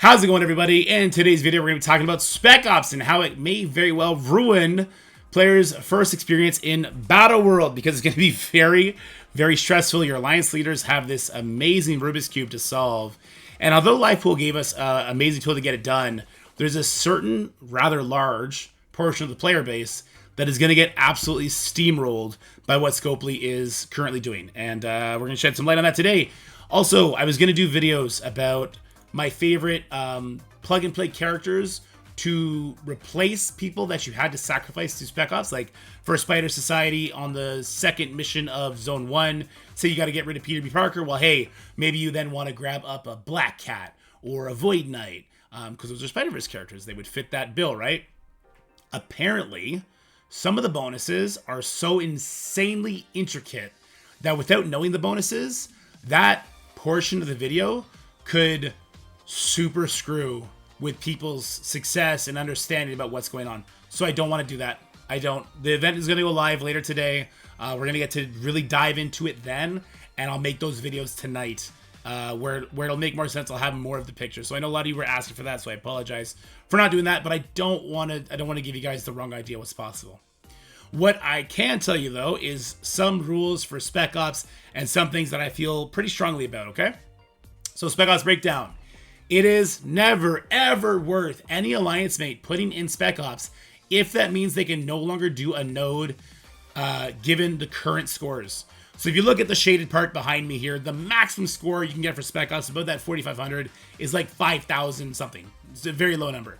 How's it going, everybody? In today's video, we're going to be talking about Spec Ops and how it may very well ruin players' first experience in Battle World, because it's going to be very, very stressful. Your alliance leaders have this amazing Rubik's Cube to solve. And although Life Pool gave us an amazing tool to get it done, there's a certain rather large portion of the player base that is going to get absolutely steamrolled by what Scopely is currently doing. And we're going to shed some light on that today. Also, I was going to do videos about my favorite plug-and-play characters to replace people that you had to sacrifice to Spec Ops. Like for Spider Society on the second mission of Zone 1, say you got to get rid of Peter B. Parker. Well, hey, maybe you then want to grab up a Black Cat or a Void Knight, because those are Spider-Verse characters. They would fit that bill, right? Apparently, some of the bonuses are so insanely intricate that without knowing the bonuses, that portion of the video could super screw with people's success and understanding about what's going on. So I don't want to do that. I don't. The event is going to go live later today. We're going to get to really dive into it then, and I'll make those videos tonight where it'll make more sense. I'll have more of the pictures. So I know a lot of you were asking for that, so I apologize for not doing that, but I don't want to give you guys the wrong idea what's possible. What I can tell you, though, is some rules for Spec Ops and some things that I feel pretty strongly about, okay? So Spec Ops breakdown. It is never, ever worth any alliance mate putting in Spec Ops if that means they can no longer do a node given the current scores. So if you look at the shaded part behind me here, the maximum score you can get for Spec Ops, about that 4,500, is like 5,000 something. It's a very low number.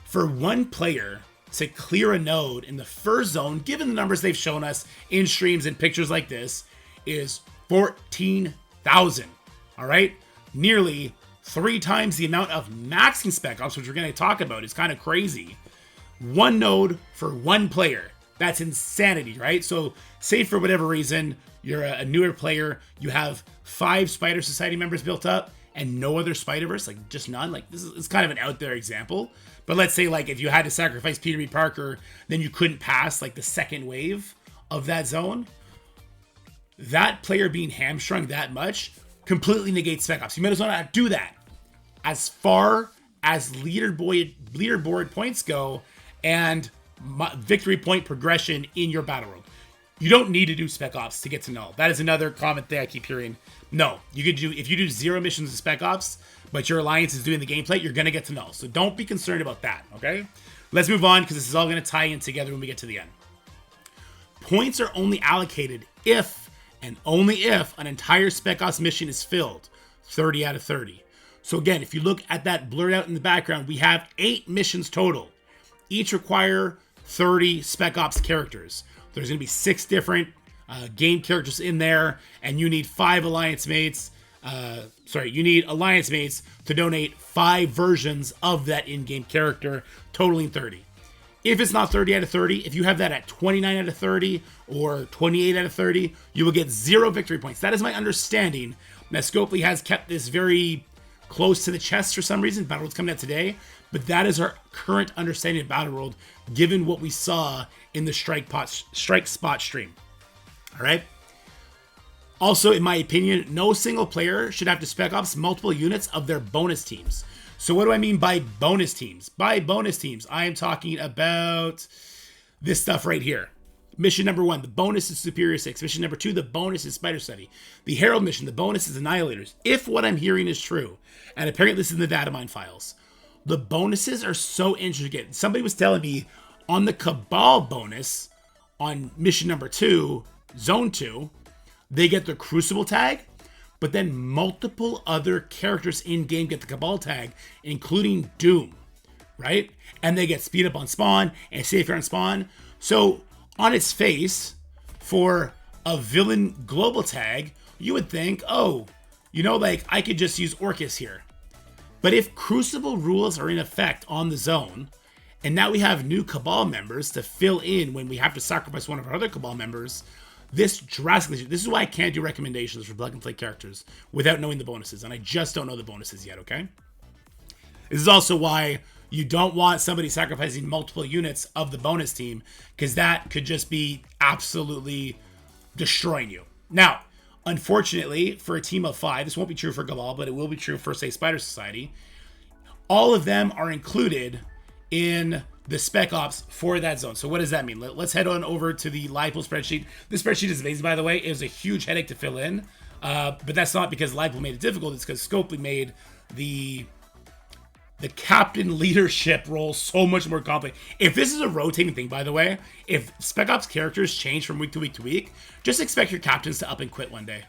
For one player to clear a node in the first zone, given the numbers they've shown us in streams and pictures like this, is 14,000. All right? Nearly 3 times the amount of maxing Spec Ops, which we're going to talk about. Is kind of crazy. One node for one player. That's insanity, right? So say for whatever reason, you're a newer player, you have 5 Spider Society members built up and no other Spider-Verse, like just none. Like this is kind of an out there example. But let's say like if you had to sacrifice Peter B. Parker, then you couldn't pass like the second wave of that zone. That player being hamstrung that much completely negates Spec Ops. You might as well not do that. As far as leaderboard points go and victory point progression in your battle world, you don't need to do Spec Ops to get to null. That is another common thing I keep hearing. No, you could do, if you do 0 missions in Spec Ops, but your alliance is doing the gameplay, you're going to get to null. So don't be concerned about that, okay? Let's move on, because this is all going to tie in together when we get to the end. Points are only allocated if, and only if, an entire Spec Ops mission is filled. 30 out of 30. So again, if you look at that blurred out in the background, we have 8 missions total. Each require 30 Spec Ops characters. There's going to be 6 different game characters in there, and you need 5 alliance mates. You need alliance mates to donate 5 versions of that in-game character, totaling 30. If it's not 30 out of 30, if you have that at 29 out of 30 or 28 out of 30, you will get 0 victory points. That is my understanding. Now, Scopely has kept this very close to the chest for some reason. Battle World's coming out today, but that is our current understanding of Battle World, given what we saw in the Strike Spot stream. All right. Also, in my opinion, no single player should have to Spec Ops multiple units of their bonus teams. So what do I mean by bonus teams? By bonus teams, I am talking about this stuff right here. Mission number 1, the bonus is Superior 6. Mission number 2, the bonus is Spider Study. The Herald mission, the bonus is Annihilators. If what I'm hearing is true, and apparently this is in the data mine files, the bonuses are so intricate. Somebody was telling me on the Cabal bonus on mission number 2, Zone 2, they get the Crucible tag, but then multiple other characters in-game get the Cabal tag, including Doom, right? And they get speed up on spawn and safer on spawn. So on its face, for a villain global tag, you would think, oh, you know, like I could just use Orcus here. But if Crucible rules are in effect on the zone, and now we have new Cabal members to fill in when we have to sacrifice one of our other Cabal members, this is why I can't do recommendations for plug and play characters without knowing the bonuses, and I just don't know the bonuses yet, okay? This is also why you don't want somebody sacrificing multiple units of the bonus team, because that could just be absolutely destroying you. Now, unfortunately, for a team of 5, this won't be true for Cabal, but it will be true for, say, Spider Society. all of them are included in the spec ops for that zone. So what does that mean? Let's head on over to the live pool spreadsheet. This spreadsheet is amazing, by the way. It was a huge headache to fill in, but that's not because live pool made it difficult. It's because Scopely made the captain leadership role so much more complicated. If this is a rotating thing, by the way, if spec ops characters change from week to week to week, just expect your captains to up and quit one day.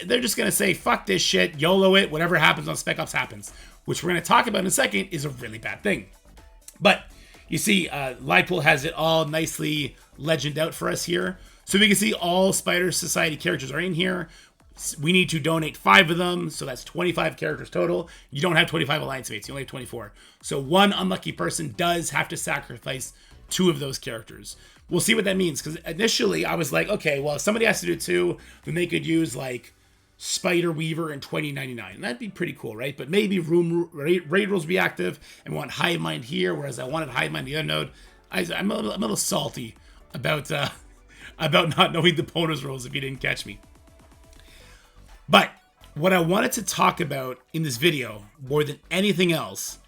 They're just gonna say, fuck this shit, YOLO it, whatever happens on spec ops happens, which we're gonna talk about in a second is a really bad thing. But you see, Livepool has it all nicely legended out for us here. So we can see all Spider Society characters are in here. We need to donate 5 of them, so that's 25 characters total. You don't have 25 alliance mates, you only have 24. So one unlucky person does have to sacrifice 2 of those characters. We'll see what that means, because initially I was like, okay, well, if somebody has to do 2, then they could use like Spider Weaver in 2099. That'd be pretty cool, right? But maybe raid rules be active and want Hive Mind here, whereas I wanted Hive Mind the other node. I'm a little salty about not knowing the bonus rules if you didn't catch me. But what I wanted to talk about in this video more than anything else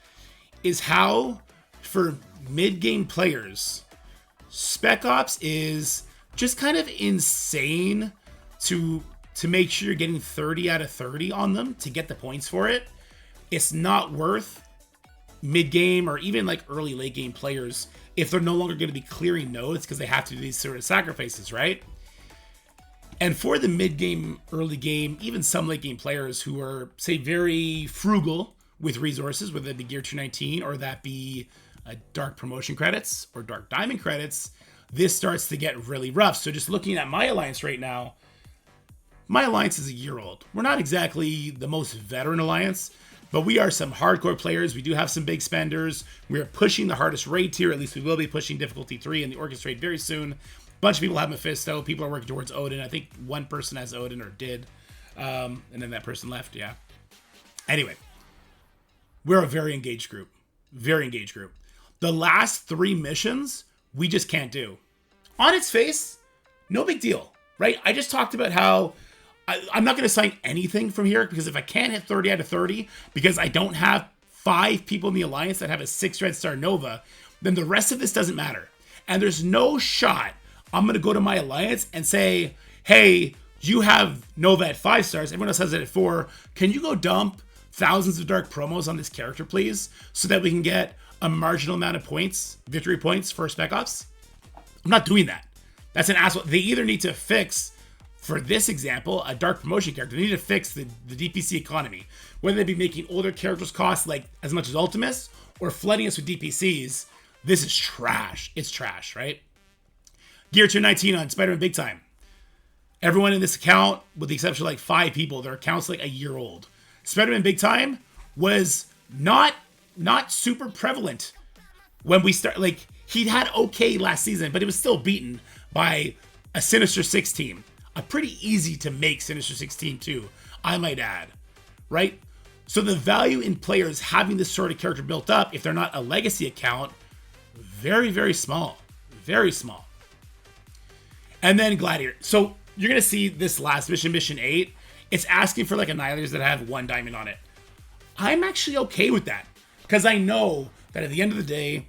is how, for mid-game players, Spec Ops is just kind of insane to make sure you're getting 30 out of 30 on them to get the points for it. It's not worth mid-game or even like early late game players if they're no longer going to be clearing nodes because they have to do these sort of sacrifices, right? And for the mid-game, early game, even some late-game players who are, say, very frugal with resources, whether that be Gear 219 or that be Dark Promotion credits or Dark Diamond credits, this starts to get really rough. So just looking at my alliance right now, my alliance is a year old. We're not exactly the most veteran alliance, but we are some hardcore players. We do have some big spenders. We are pushing the hardest raid tier. At least we will be pushing difficulty 3 in the Orchestrate very soon. Bunch of people have Mephisto. People are working towards Odin. I think one person has Odin or did. And then that person left, yeah. Anyway, we're a very engaged group. Very engaged group. The last 3 missions, we just can't do. On its face, no big deal, right? I just talked about how I'm not going to sign anything from here because if I can't hit 30 out of 30 because I don't have 5 people in the Alliance that have a 6 Red Star Nova, then the rest of this doesn't matter. And there's no shot I'm going to go to my alliance and say, hey, you have Nova at 5 stars. Everyone else has it at 4. Can you go dump thousands of dark promos on this character, please? So that we can get a marginal amount of points, victory points for Spec Ops? I'm not doing that. That's an asshole. They either need to fix, for this example, a dark promotion character. They need to fix the DPC economy. Whether they be making older characters cost like as much as Ultimus or flooding us with DPCs, this is trash. It's trash, right? Gear 219 on Spider-Man Big Time. Everyone in this account, with the exception of like 5 people, their account's like a year old. Spider-Man Big Time was not super prevalent when we start. Like, he had okay last season, but it was still beaten by a Sinister 6 team. A pretty easy to make Sinister 6 team too, I might add, right? So the value in players having this sort of character built up, if they're not a legacy account, very, very small. Very small. And then Gladiator. So you're going to see this last mission, Mission 8. It's asking for like Annihilators that have 1 diamond on it. I'm actually okay with that. Because I know that at the end of the day,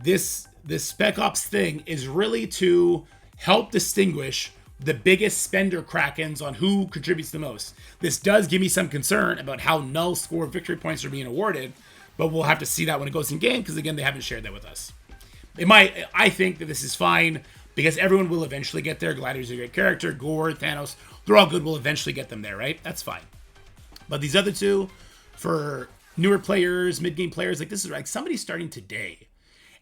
this Spec Ops thing is really to help distinguish the biggest spender Krakens on who contributes the most. This does give me some concern about how null score victory points are being awarded. But we'll have to see that when it goes in game. Because again, they haven't shared that with us. I think that this is fine. Because everyone will eventually get there. Gladiator's a great character. Gore, Thanos, they're all good. We'll eventually get them there, right? That's fine. But these other 2, for newer players, mid-game players, like this is like somebody starting today.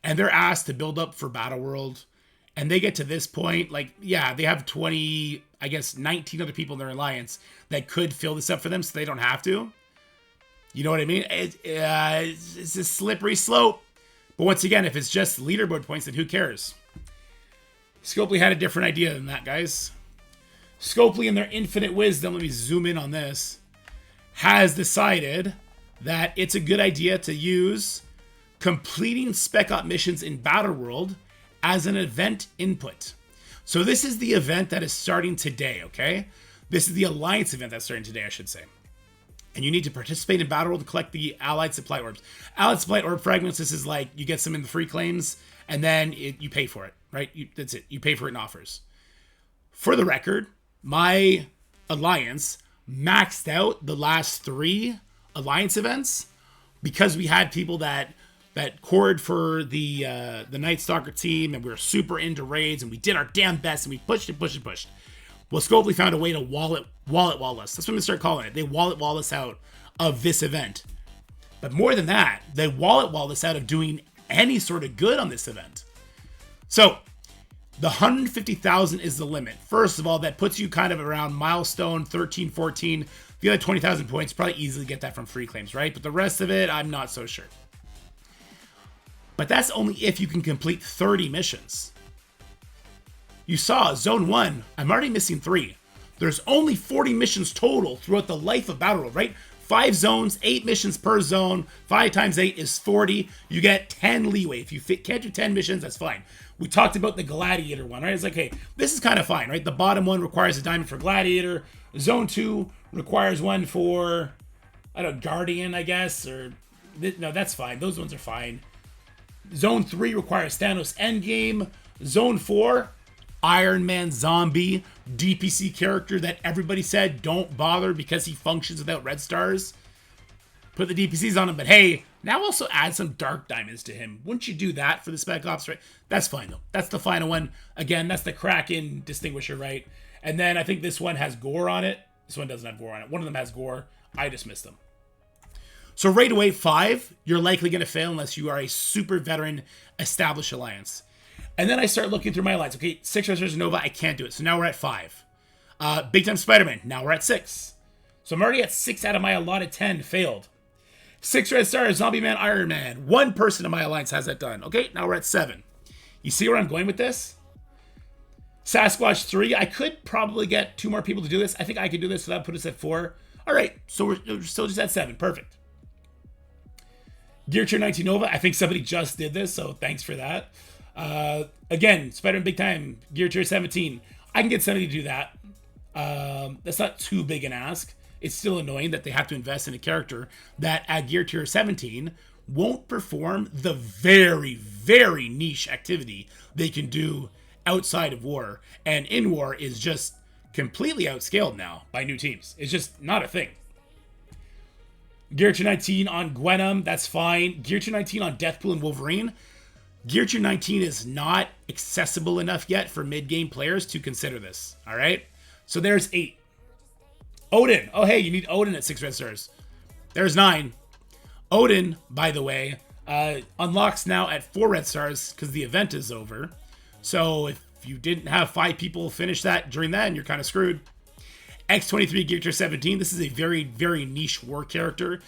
And they're asked to build up for Battle World. And they get to this point, like, yeah, they have 20, I guess 19 other people in their alliance that could fill this up for them so they don't have to. You know what I mean? It's a slippery slope. But once again, if it's just leaderboard points, then who cares? Scopely had a different idea than that, guys. Scopely, in their infinite wisdom, let me zoom in on this, has decided that it's a good idea to use completing Spec Op missions in Battle World as an event input. So this is the event that is starting today, okay? This is the Alliance event that's starting today, I should say. and you need to participate in Battle World to collect the Allied Supply Orbs. Allied Supply Orb fragments, this is like, you get some in the free claims, and then you pay for it, right? That's it. You pay for it in offers. For the record, my alliance maxed out the last 3 alliance events because we had people that cored for the Night Stalker team, and we were super into raids, and we did our damn best, and we pushed and pushed and pushed. Well, Scopely found a way to wallet wall us. That's what I'm gonna start calling it. They wallet wall us out of this event. But more than that, they wallet wall us out of doing any sort of good on this event. So the 150,000 is the limit. First of all, that puts you kind of around milestone 13, 14. If you had 20,000 points, probably easily get that from free claims, right? But the rest of it, I'm not so sure. But that's only if you can complete 30 missions. You saw Zone 1, I'm already missing 3. There's only 40 missions total throughout the life of Battle World, right? 5 zones, 8 missions per zone. 5 times 8 is 40. You get 10 leeway. If you can't do 10 missions, that's fine. We talked about the Gladiator one, right? It's like, hey, this is kind of fine, right? The bottom one requires a diamond for Gladiator. Zone 2 requires one for, I don't know, Guardian, I guess. Or no, that's fine. Those ones are fine. Zone 3 requires Thanos Endgame. Zone 4, Iron Man zombie DPC character that everybody said don't bother because he functions without red stars. Put the DPCs on him, but hey, now also add some dark diamonds to him. Wouldn't you do that for the Spec Ops, right? That's fine though. That's the final one. Again, that's the Kraken distinguisher, right? And then I think this one has gore on it. This one doesn't have gore on it. One of them has gore. I dismissed them. So right away, 5, you're likely going to fail unless you are a super veteran established alliance. And then I start looking through my alliance. Okay, 6 Red Stars Nova, I can't do it. So now we're at 5. Big Time Spider-Man, now we're at 6. So I'm already at 6 out of my allotted 10 failed. 6 Red Stars, Zombie Man, Iron Man. 1 person in my alliance has that done. Okay, now we're at 7. You see where I'm going with this? Sasquatch 3, I could probably get 2 more people to do this. I think I could do this, so that would put us at 4. All right, so we're still just at 7. Perfect. Gear Tier 19 Nova, I think somebody just did this, so thanks for that. Again, Spider-Man Big Time, Gear Tier 17. I can get somebody to do that. That's not too big an ask. It's still annoying that they have to invest in a character that at Gear Tier 17 won't perform the very, very niche activity they can do outside of war. And in war is just completely outscaled now by new teams. It's just not a thing. Gear Tier 19 on Gwenum, that's fine. Gear Tier 19 on Deathpool and Wolverine. Gear Tier 19 is not accessible enough yet for mid-game players to consider this, all right? So there's 8. Odin. Oh, hey, you need Odin at 6 red stars. There's 9. Odin, by the way, unlocks now at 4 red stars because the event is over. So if you didn't have 5 people finish that during that, you're kind of screwed. X23 Gear Tier 17. This is a very, very niche war character.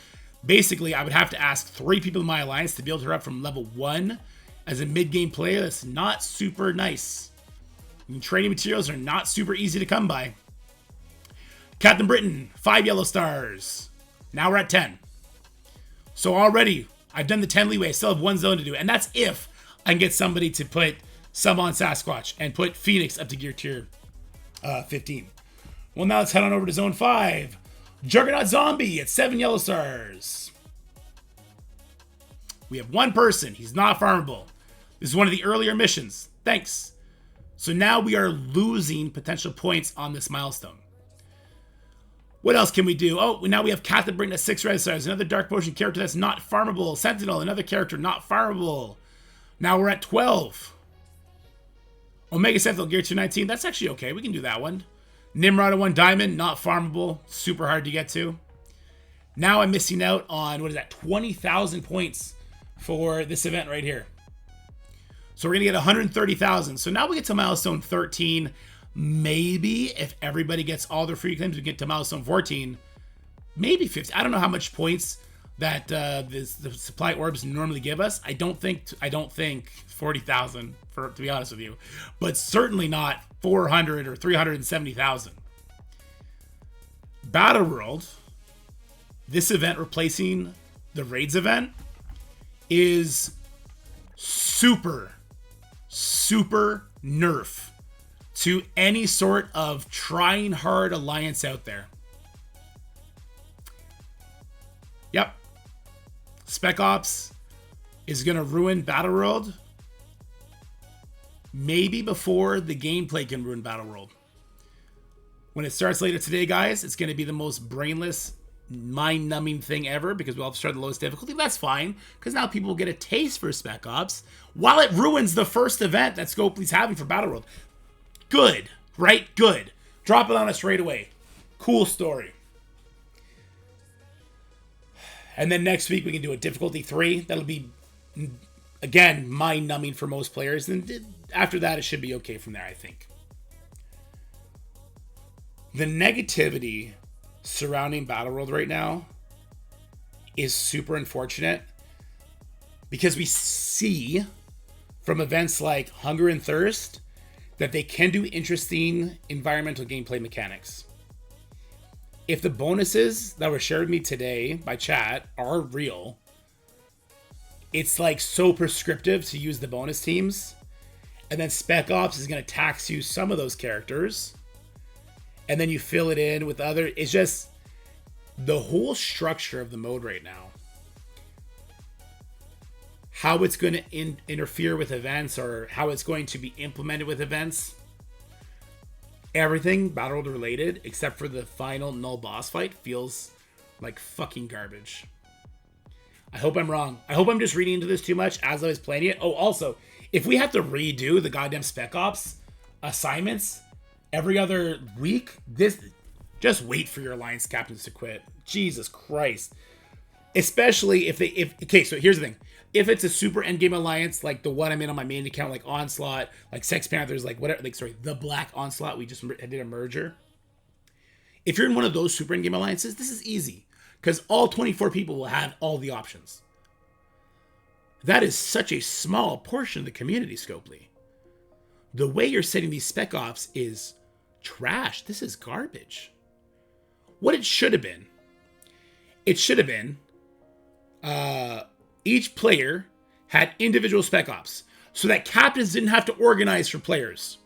Basically, I would have to ask 3 people in my alliance to build her up from level 1 as a mid-game player. That's not super nice. Training materials are not super easy to come by. Captain Britain, 5 yellow stars. Now we're at 10. So already, I've done the 10 leeway. I still have 1 zone to do. And that's if I can get somebody to put some on Sasquatch and put Phoenix up to Gear Tier 15. Well, now let's head on over to Zone 5. Juggernaut Zombie at 7 yellow stars. We have 1 person. He's not farmable. This is one of the earlier missions. Thanks. So now we are losing potential points on this milestone. What else can we do? Oh, now we have Captain Britain at 6 red stars. Another Dark Potion character that's not farmable. Sentinel, another character not farmable. Now we're at 12. Omega Sentinel, Gear 219. That's actually okay. We can do that one. Nimrod at 1 diamond, not farmable. Super hard to get to. Now I'm missing out on, what is that, 20,000 points for this event right here. So we're going to get 130,000. So now we get to milestone 13. Maybe if everybody gets all their free claims, we get to milestone 14. Maybe 50. I don't know how much points that the supply orbs normally give us. I don't think 40,000, to be honest with you. But certainly not 400 or 370,000. Battle World, this event replacing the Raids event, is super nerf to any sort of trying hard alliance out there. Yep. Spec Ops is going to ruin Battle World. Maybe before the gameplay can ruin Battle World. When it starts later today, guys, it's going to be the most brainless, mind-numbing thing ever because we'll have to start the lowest difficulty. That's fine, because now people will get a taste for Spec Ops while it ruins the first event that Scopely's having for Battle World. Good, right? Good. Drop it on us right away. Cool story. And then next week we can do a difficulty 3. That'll be, again, mind-numbing for most players. And after that, it should be okay from there, I think. The negativity surrounding Battle World right now is super unfortunate because we see from events like Hunger and Thirst that they can do interesting environmental gameplay mechanics. If the bonuses that were shared with me today by chat are real, it's like so prescriptive to use the bonus teams, and then Spec Ops is going to tax you some of those characters, and then you fill it in with other. It's just the whole structure of the mode right now. How it's going to interfere with events or how it's going to be implemented with events. Everything Battle World related, except for the final null boss fight, feels like fucking garbage. I hope I'm wrong. I hope I'm just reading into this too much as I was playing it. Oh, also, if we have to redo the goddamn Spec Ops assignments every other week, just wait for your alliance captains to quit. Jesus Christ. Especially okay, so here's the thing. If it's a super endgame alliance, like the one I'm in on my main account, like Onslaught, like Sex Panthers, like whatever, the Black Onslaught, we just did a merger. If you're in one of those super endgame alliances, this is easy. Because all 24 people will have all the options. That is such a small portion of the community, Scopely. The way you're setting these Spec Ops is trash. This is garbage. What it should have been. It should have been each player had individual Spec Ops so that captains didn't have to organize for players.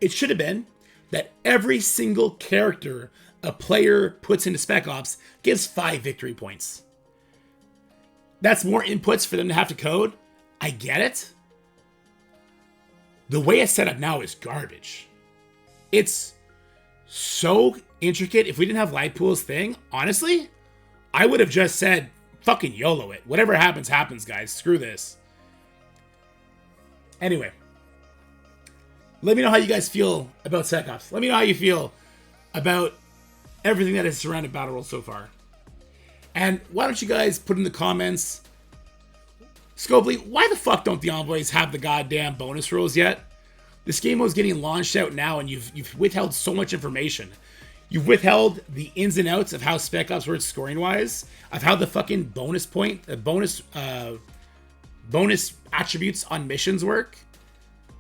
It should have been that every single character a player puts into Spec Ops gives 5 victory points. That's more inputs for them to have to code. I get it. The way it's set up now is garbage. It's so intricate. If we didn't have Light Pool's thing, honestly, I would have just said, fucking YOLO it. Whatever happens, happens, guys. Screw this. Anyway, let me know how you guys feel about Spec Ops. Let me know how you feel about everything that has surrounded Battle World so far. And why don't you guys put in the comments, Scopely, why the fuck don't the Envoys have the goddamn bonus rolls yet? This game was getting launched out now, and you've withheld so much information. You've withheld the ins and outs of how Spec Ops works scoring-wise, of how the fucking bonus attributes on missions work.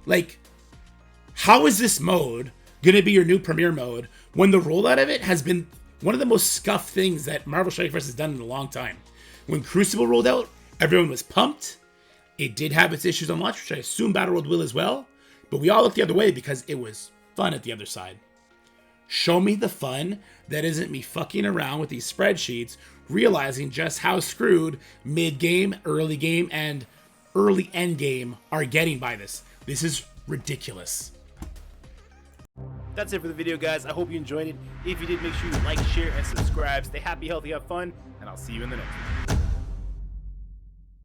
Like, how is this mode going to be your new premier mode when the rollout of it has been one of the most scuffed things that Marvel Strike Force has done in a long time? When Crucible rolled out, everyone was pumped. It did have its issues on launch, which I assume Battle World will as well. But we all looked the other way because it was fun at the other side. Show me the fun that isn't me fucking around with these spreadsheets, realizing just how screwed mid-game, early game, and early end game are getting by this. This is ridiculous. That's it for the video, guys. I hope you enjoyed it. If you did, make sure you like, share, and subscribe. Stay happy, healthy, have fun, and I'll see you in the next one.